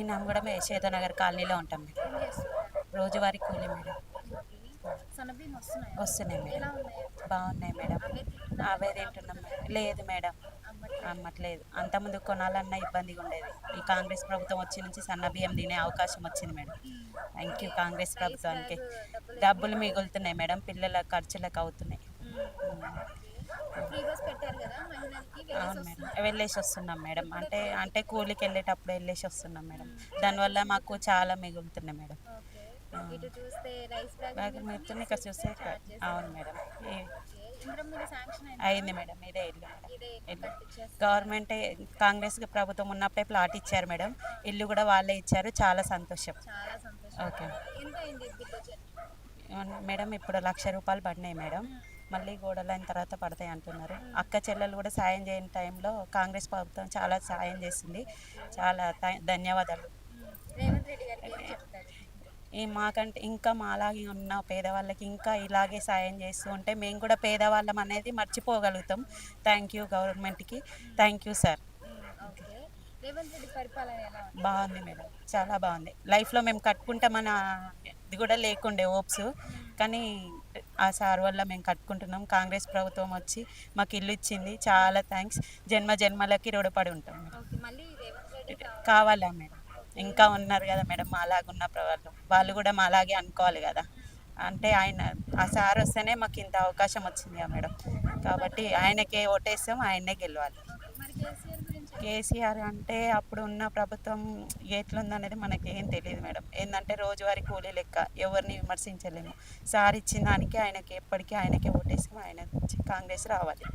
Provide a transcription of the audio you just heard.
మేము కూడా యశోదానగర్ కాలనీలో ఉంటాం మేడం. ఏం చేస్తుంటారు? రోజువారీ కూలీ మేడం. ఓకే. సన్నబియ్యం వస్తున్నాయా? వస్తున్నాయి మేడం. ఎలా ఉన్నాయి? బాగున్నాయి మేడం. అవే తింటున్నారా అవే లేదా తింటున్నాం మేడం. అమ్ముతున్నారా? లేదు మేడం, అమ్మట్లేదా? అమ్మట్లేదు. అంతకుముందు కొనాలన్నా ఇబ్బందిగా ఉండేది. ఈ కాంగ్రెస్ ప్రభుత్వం వచ్చి నుంచి సన్న బియ్యం తినే అవకాశం వచ్చింది మేడం. థ్యాంక్ యూ అంటే కాంగ్రెస్ రైస్ ప్రభుత్వానికి. బ్యాగ్ డబ్బులు డబ్బులు మిగులుతున్నాయి మేడం, పిల్లల ఖర్చులకు అవుతున్నాయి. ఓకే. ఫ్రీ బస్ పెట్టారు కదా మహిళలకి, వెళ్ళేసి అవును మేడం, వస్తున్నారా? వెళ్ళేసి వస్తున్నాం మేడం. అంటే ఎప్పుడెప్పుడు అంటే కూలికి వెళ్ళేటప్పుడు వెళ్ళేసి వస్తున్నాం మేడం. దానివల్ల చార్జెస్ మాకు చాలా మిగులుతున్నాయి మేడం. ఓకే. ఇటు చూస్తే రైస్ బ్యాగ్ బ్యాగ్ మిగులుతుంది, మొత్తం ఇటు ఇక్కడ చూస్తే చూస్తే చార్జెస్. అవును మేడం. ఓకే. ఇంద్రమ్మ ఇల్లు శాంక్షన్ అయిందా? అయింది మేడం, ఇదే ఇల్లు మేడం. ఇదే ఇల్లు ఇల్లు కట్టించేస్తున్నారా? గవర్నమెంట్ కాంగ్రెస్ ప్రభుత్వం ఉన్నప్పుడే ప్లాట్ ఇచ్చారు మేడం. ఆ, ఇల్లు కూడా వాళ్ళే ఇచ్చారు, చాలా సంతోషం. చాలా సంతోషం. ఓకే ఎంత అయింది బిల్ వచ్చి? మేడం, ఇప్పుడు ₹1,00,000 పడినాయి మేడం. మళ్ళీ గోడలైన తర్వాత పడతాయి అంటున్నారు. అక్క చెల్లెలు కూడా సాయం చేయని టైంలో కాంగ్రెస్ ప్రభుత్వం చాలా సాయం చేసింది. చాలా ధన్యవాదాలు. రేవంత్ రెడ్డి గారికి ఏం చెప్తారు? మాకంటే ఇంకా మాలాగే ఉన్న పేదవాళ్ళకి ఇంకా ఇలాగే సాయం చేస్తూ ఉంటే మేము కూడా పేదవాళ్ళం అనేది మర్చిపోగలుగుతాం. థ్యాంక్ యూ గవర్నమెంట్కి. Thank you sir. Okay. Revanth Reddy పరిపాలన ఎలా ఉంది? బాగుంది మేడం, చాలా బాగుంది. లైఫ్లో మేము కట్టుకుంటామన్న ఇది కూడా లేకుండే హోప్స్, కానీ ఆ సార్ వల్ల మేము కట్టుకుంటున్నాం. కాంగ్రెస్ ప్రభుత్వం వచ్చి మాకు ఇల్లు ఇచ్చింది, చాలా థ్యాంక్స్. జన్మ జన్మలకి రుణపడి ఉంటాం మేడం. ఓకే. మళ్ళీ రేవంత్ రెడ్డి కావాలా మేడం? ఇంకా ఉన్నారు కదా మేడం మాలాగున్న వాళ్ళు, వాళ్ళు కూడా మాలాగే అనుకోవాలి కదా. అంటే ఆయన ఆ సార్ వస్తేనే మాకు ఇంత అవకాశం వచ్చింది కదా మేడం. కాబట్టి ఆయనకే ఓటేస్తాం, ఆయన్నే గెలవాలి. మరి కేసీఆర్ గురించి కేసీఆర్ అంటే అప్పుడు ఉన్న ప్రభుత్వం ఎట్లుందనేది మనకి ఏం తెలియదు మేడం. ఏంటంటే రోజువారీ కూలీ లెక్క, ఎవరిని విమర్శించలేము. సార్ ఇచ్చిన దానికి ఆయనకి ఎప్పటికీ ఆయనకే ఓటేస్తాం, ఆయన కాంగ్రెస్ రావాలి.